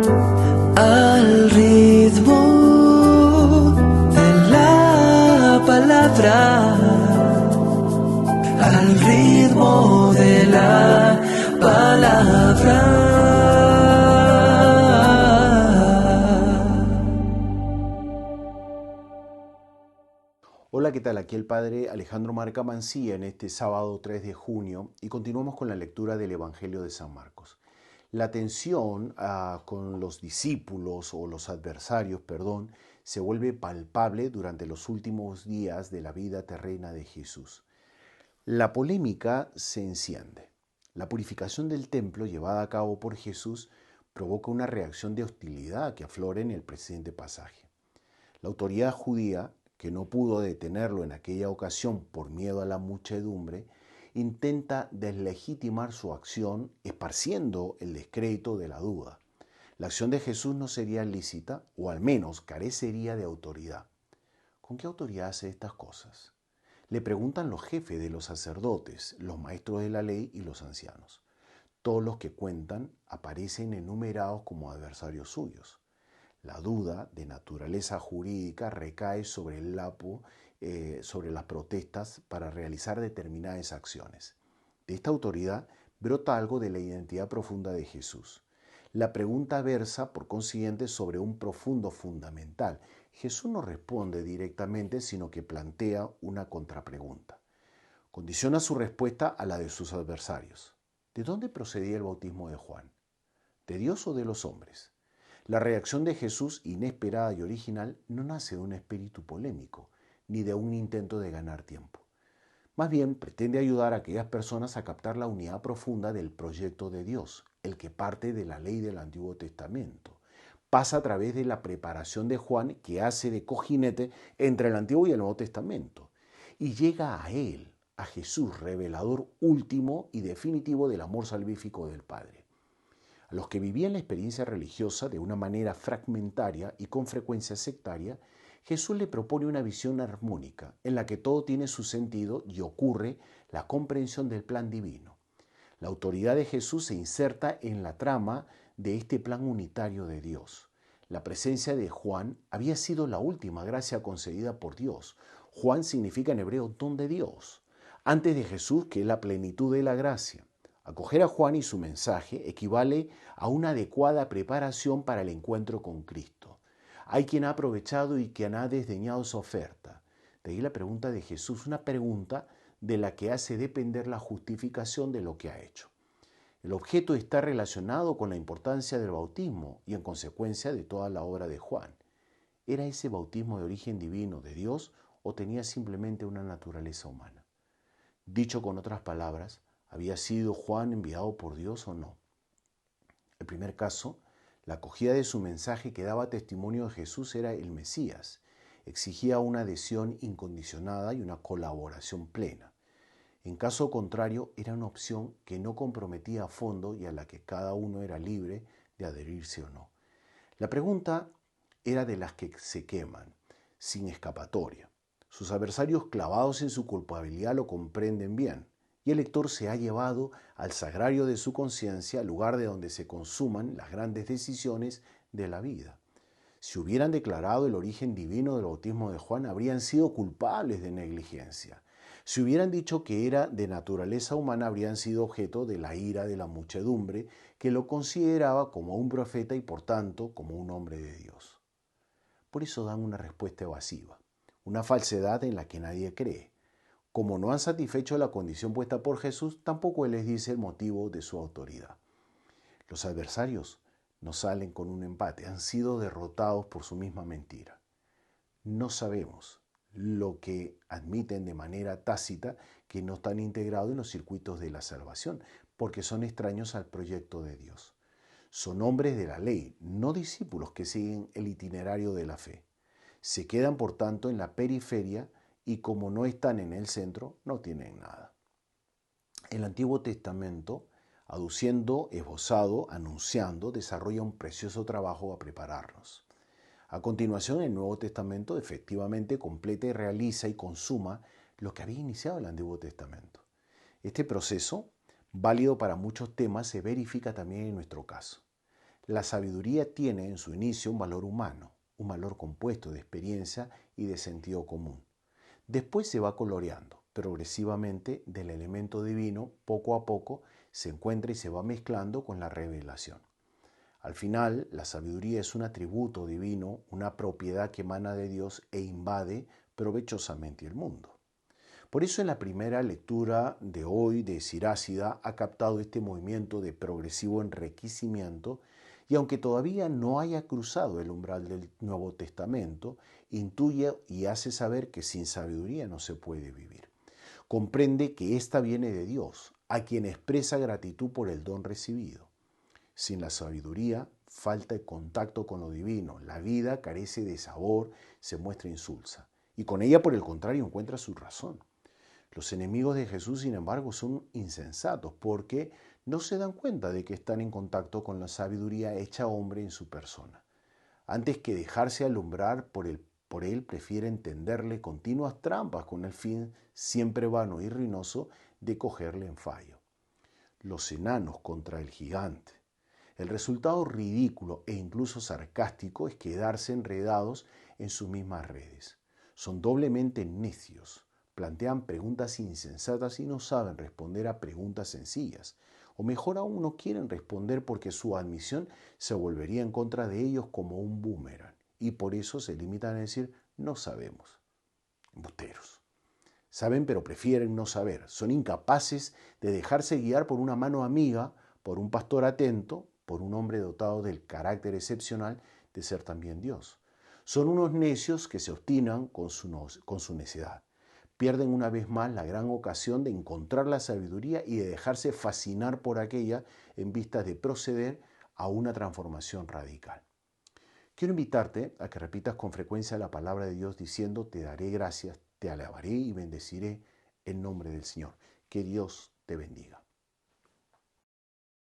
Al ritmo de la palabra, al ritmo de la palabra. Hola, ¿qué tal? Aquí el Padre Alejandro Marca Mancilla en este sábado 3 de junio y continuamos con la lectura del Evangelio de San Marcos. La tensión con los discípulos o los adversarios, se vuelve palpable durante los últimos días de la vida terrena de Jesús. La polémica se enciende. La purificación del templo llevada a cabo por Jesús provoca una reacción de hostilidad que aflora en el presente pasaje. La autoridad judía, que no pudo detenerlo en aquella ocasión por miedo a la muchedumbre, intenta deslegitimar su acción esparciendo el descrédito de la duda. La acción de Jesús no sería lícita, o al menos carecería de autoridad. ¿Con qué autoridad hace estas cosas? Le preguntan los jefes de los sacerdotes, los maestros de la ley y los ancianos. Todos los que cuentan aparecen enumerados como adversarios suyos. La duda de naturaleza jurídica recae sobre el lapo, sobre las protestas para realizar determinadas acciones. De esta autoridad brota algo de la identidad profunda de Jesús. La pregunta versa, por consiguiente, sobre un profundo fundamental. Jesús no responde directamente, sino que plantea una contrapregunta. Condiciona su respuesta a la de sus adversarios. ¿De dónde procedía el bautismo de Juan? ¿De Dios o de los hombres? La reacción de Jesús, inesperada y original, no nace de un espíritu polémico, ni de un intento de ganar tiempo. Más bien, pretende ayudar a aquellas personas a captar la unidad profunda del proyecto de Dios, el que parte de la ley del Antiguo Testamento. Pasa a través de la preparación de Juan, que hace de cojinete entre el Antiguo y el Nuevo Testamento, y llega a él, a Jesús, revelador último y definitivo del amor salvífico del Padre. A los que vivían la experiencia religiosa de una manera fragmentaria y con frecuencia sectaria, Jesús le propone una visión armónica en la que todo tiene su sentido y ocurre la comprensión del plan divino. La autoridad de Jesús se inserta en la trama de este plan unitario de Dios. La presencia de Juan había sido la última gracia concedida por Dios. Juan significa en hebreo don de Dios, antes de Jesús, que es la plenitud de la gracia. Acoger a Juan y su mensaje equivale a una adecuada preparación para el encuentro con Cristo. Hay quien ha aprovechado y quien ha desdeñado su oferta. De ahí la pregunta de Jesús, una pregunta de la que hace depender la justificación de lo que ha hecho. El objeto está relacionado con la importancia del bautismo y en consecuencia de toda la obra de Juan. ¿Era ese bautismo de origen divino de Dios o tenía simplemente una naturaleza humana? Dicho con otras palabras, ¿había sido Juan enviado por Dios o no? El primer caso, la acogida de su mensaje que daba testimonio de Jesús era el Mesías. Exigía una adhesión incondicionada y una colaboración plena. En caso contrario, era una opción que no comprometía a fondo y a la que cada uno era libre de adherirse o no. La pregunta era de las que se queman, sin escapatoria. Sus adversarios clavados en su culpabilidad lo comprenden bien, y el lector se ha llevado al sagrario de su conciencia, lugar de donde se consuman las grandes decisiones de la vida. Si hubieran declarado el origen divino del bautismo de Juan, habrían sido culpables de negligencia. Si hubieran dicho que era de naturaleza humana, habrían sido objeto de la ira de la muchedumbre, que lo consideraba como un profeta y por tanto como un hombre de Dios. Por eso dan una respuesta evasiva, una falsedad en la que nadie cree. Como no han satisfecho la condición puesta por Jesús, tampoco Él les dice el motivo de su autoridad. Los adversarios no salen con un empate, han sido derrotados por su misma mentira. No sabemos lo que admiten de manera tácita que no están integrados en los circuitos de la salvación, porque son extraños al proyecto de Dios. Son hombres de la ley, no discípulos que siguen el itinerario de la fe. Se quedan, por tanto, en la periferia y como no están en el centro, no tienen nada. El Antiguo Testamento, aduciendo, esbozado, anunciando, desarrolla un precioso trabajo a prepararnos. A continuación, el Nuevo Testamento efectivamente completa y realiza y consuma lo que había iniciado el Antiguo Testamento. Este proceso, válido para muchos temas, se verifica también en nuestro caso. La sabiduría tiene en su inicio un valor humano, un valor compuesto de experiencia y de sentido común. Después se va coloreando progresivamente del elemento divino, poco a poco se encuentra y se va mezclando con la revelación. Al final, la sabiduría es un atributo divino, una propiedad que emana de Dios e invade provechosamente el mundo. Por eso en la primera lectura de hoy de Sirácida ha captado este movimiento de progresivo enriquecimiento y aunque todavía no haya cruzado el umbral del Nuevo Testamento, intuye y hace saber que sin sabiduría no se puede vivir. Comprende que ésta viene de Dios, a quien expresa gratitud por el don recibido. Sin la sabiduría falta el contacto con lo divino, la vida carece de sabor, se muestra insulsa, y con ella por el contrario encuentra su razón. Los enemigos de Jesús, sin embargo, son insensatos porque no se dan cuenta de que están en contacto con la sabiduría hecha hombre en su persona. Antes que dejarse alumbrar por él, prefieren tenderle continuas trampas con el fin, siempre vano y ruinoso, de cogerle en fallo. Los enanos contra el gigante. El resultado ridículo e incluso sarcástico es quedarse enredados en sus mismas redes. Son doblemente necios, plantean preguntas insensatas y no saben responder a preguntas sencillas. O mejor aún, no quieren responder porque su admisión se volvería en contra de ellos como un boomerang. Y por eso se limitan a decir, no sabemos. Embusteros. Saben pero prefieren no saber. Son incapaces de dejarse guiar por una mano amiga, por un pastor atento, por un hombre dotado del carácter excepcional de ser también Dios. Son unos necios que se obstinan con su necedad. Pierden una vez más la gran ocasión de encontrar la sabiduría y de dejarse fascinar por aquella en vistas de proceder a una transformación radical. Quiero invitarte a que repitas con frecuencia la palabra de Dios diciendo, te daré gracias, te alabaré y bendeciré en nombre del Señor. Que Dios te bendiga.